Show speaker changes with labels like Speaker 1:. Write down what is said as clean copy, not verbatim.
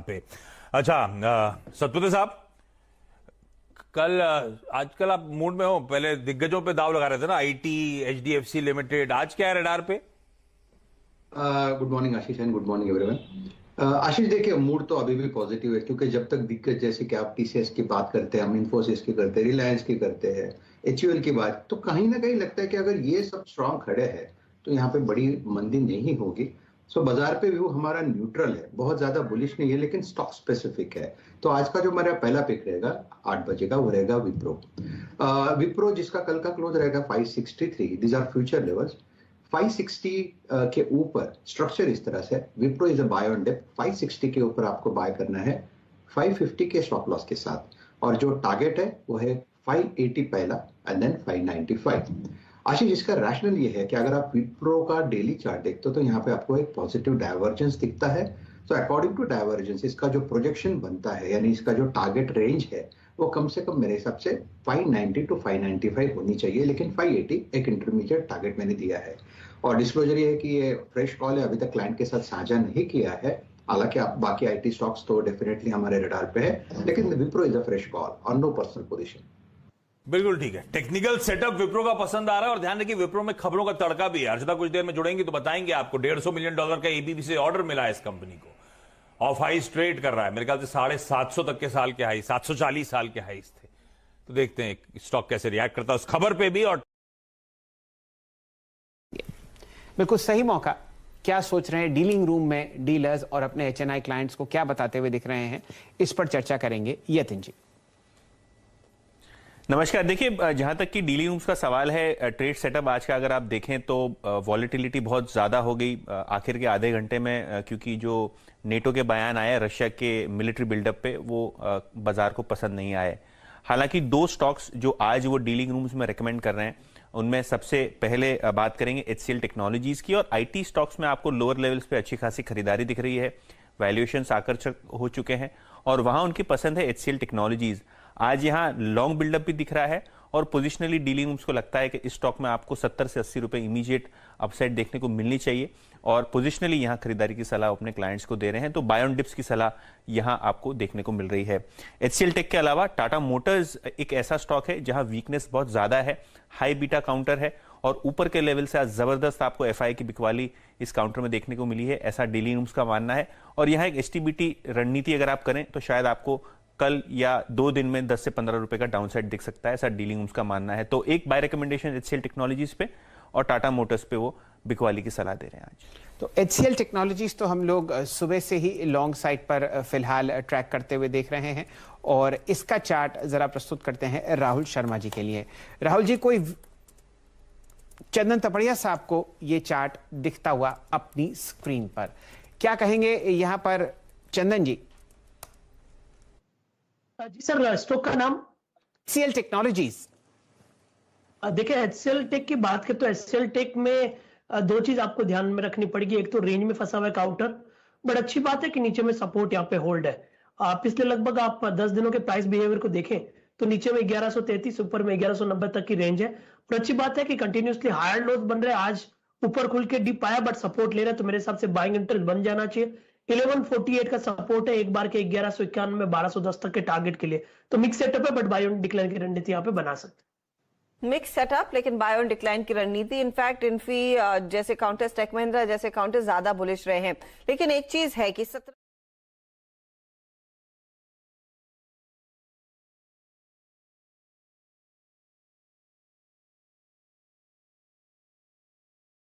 Speaker 1: पे। अच्छा, सतपुत्र साहब, कल आजकल आप मूड में हो, पहले दिग्गजों पे दाव लगा रहे थे ना, आईटी, एचडीएफसी लिमिटेड, आज क्या है रडार पे?
Speaker 2: Good morning Ashish and good morning everyone. Ashish देखिए, मूड तो अभी भी पॉजिटिव है क्योंकि जब तक दिक्कत जैसे कि आप टीसीएस की बात करते हैं, हम इन्फोसिस की करते हैं, रिलायंस की करते हैं, एचयूएल की बात, तो कहीं ना कहीं लगता है कि अगर ये सब स्ट्रांग खड़े हैं तो यहाँ पे बड़ी मंदी नहीं होगी। सो बाजार पे व्यू हमारा न्यूट्रल है, बहुत ज्यादा बुलिश नहीं है, लेकिन स्टॉक स्पेसिफिक है। तो आज का जो मेरा पहला पिक रहेगा 8 बजे का, वो रहेगा विप्रो। विप्रो जिसका कल का क्लोज रहेगा 563, दीज आर फ्यूचर लेवल्स। 560 के ऊपर स्ट्रक्चर इस तरह से, Wipro is a buy on dip. 560 के ऊपर आपको बाय करना है 550 के स्टॉप लॉस के साथ, और जो टारगेट है वो है 580 पहला एंड देन 595। आशीष, इसका रैशनल ये है कि अगर आप विप्रो का डेली चार्ट देखते हो तो यहाँ पे आपको एक पॉजिटिव डाइवर्जेंस दिखता है। तो अकॉर्डिंग टू डाइवर्जेंस इसका जो प्रोजेक्शन बनता है, यानी इसका जो टारगेट रेंज है, वो कम से कम मेरे हिसाब से 590 टू 595 होनी चाहिए, लेकिन 580 एक इंटरमीडिएट टारगेट मैंने दिया है। और डिस्क्लोजर ये है कि ये फ्रेश कॉल है, अभी तक क्लाइंट के साथ साझा नहीं किया है। हालांकि आप बाकी आईटी स्टॉक्स तो डेफिनेटली हमारे रडार पे है, लेकिन Wipro is a fresh call और नो पर्सनल पोजीशन।
Speaker 1: बिल्कुल ठीक है, टेक्निकल सेटअप विप्रो का पसंद आ रहा है। और ध्यान रखिए, विप्रो में खबरों का तड़का भी है। अर्चना कुछ देर में जुड़ेंगे तो बताएंगे आपको। $150 मिलियन का एबीबी से ऑर्डर मिला है इस कंपनी को। ऑफ हाइस ट्रेड कर रहा है, मेरे ख्याल से 750 तक के साल के हाई, 740 साल के हाइस थे। तो देखते हैं स्टॉक कैसे रिएक्ट करता है उस खबर पे भी। और
Speaker 3: बिल्कुल सही मौका। क्या सोच रहे हैं डीलिंग रूम में डीलर्स और अपने एचएनआई क्लाइंट्स को क्या बताते हुए दिख रहे हैं, इस पर चर्चा करेंगे यतिन जी।
Speaker 4: नमस्कार। देखिए, जहां तक कि डीलिंग रूम्स का सवाल है, ट्रेड सेटअप आज का अगर आप देखें तो वॉलेटिलिटी बहुत ज़्यादा हो गई आखिर के आधे घंटे में, क्योंकि जो नेटो के बयान आए रशिया के मिलिट्री बिल्डअप पे, वो बाजार को पसंद नहीं आए। हालांकि दो स्टॉक्स जो आज वो डीलिंग रूम्स में रेकमेंड कर रहे हैं, उनमें सबसे पहले बात करेंगे एचसीएल टेक्नोलॉजीज की। और आईटी स्टॉक्स में आपको लोअर लेवल्स पे अच्छी खासी खरीदारी दिख रही है, वैल्यूएशंस आकर्षक हो चुके हैं और वहां उनकी पसंद है एचसीएल टेक्नोलॉजीज। आज यहां लॉन्ग बिल्डअप भी दिख रहा है और पोजिशनली डीलिंग रूम्स को लगता है कि इस स्टॉक में आपको 70 से 80 रुपए इमीडिएट अपसाइड देखने को मिलनी चाहिए और पोजिशनली यहां खरीदारी की सलाह अपने क्लाइंट्स को दे रहे हैं। तो बाय ऑन डिप्स की सलाह यहां आपको देखने को मिल रही है। एचसीएल टेक के अलावा टाटा मोटर्स एक ऐसा स्टॉक है जहां वीकनेस बहुत ज्यादा है, हाई बीटा काउंटर है और ऊपर के लेवल से आज जबरदस्त आपको एफआई की बिकवाली इस काउंटर में देखने को मिली है, ऐसा डीलिंग रूम्स का मानना है। और यहां एक एचटीबीटी रणनीति अगर आप करें तो शायद आपको कल या 2 दिन में 10 से 15 रुपए का डाउनसाइड दिख सकता है, ऐसा डीलिंग रूम्स का मानना है। तो एक बाय रिकमेंडेशन एचसीएल टेक्नोलॉजीज पे और टाटा मोटर्स पे वो बिकवाली की सलाह दे रहे हैं आज।
Speaker 3: तो एचसीएल टेक्नोलॉजीज तो हम लोग सुबह से ही लॉन्ग साइड पर फिलहाल ट्रैक करते हुए देख रहे हैं और इसका चार्ट जरा प्रस्तुत करते हैं राहुल शर्मा जी के लिए। राहुल जी, कोई चंदन तपड़िया साहब को ये चार्ट दिखता हुआ अपनी स्क्रीन पर, क्या कहेंगे यहां पर चंदन जी?
Speaker 5: जी सर, स्टॉक का नाम
Speaker 3: एचसीएल टेक्नोलॉजीज।
Speaker 5: देखिए, एचसीएल टेक की बात करें तो एचसीएल टेक में दो चीज आपको ध्यान में रखनी पड़ेगी। एक तो रेंज में फंसा हुआ है काउंटर, बट अच्छी बात है कि नीचे में सपोर्ट यहाँ पे होल्ड है। पिछले लगभग आप 10 दिनों के प्राइस बिहेवियर को देखें तो नीचे में 1133, ऊपर में 1190 तक की रेंज है। और अच्छी बात है कि कंटिन्यूसली हायर लोज बन रहे हैं। आज ऊपर खुल के डिप आया बट सपोर्ट ले रहा है, तो मेरे हिसाब से बाइंग इंटरेस्ट बन जाना चाहिए। 1148 का सपोर्ट है एक बार के, 1191 में 1210 तक के टारगेट के लिए। तो मिक्स सेटअप है बट बाय ऑन डिक्लाइन की रणनीति यहाँ पे बना सकते हैं।
Speaker 6: मिक्स सेटअप लेकिन बाय ऑन डिक्लाइन की रणनीति। इनफैक्ट इन्फी जैसे काउंटर्स, टेक महिंद्रा जैसे काउंटर्स ज्यादा बुलिश रहे हैं। लेकिन एक चीज है कि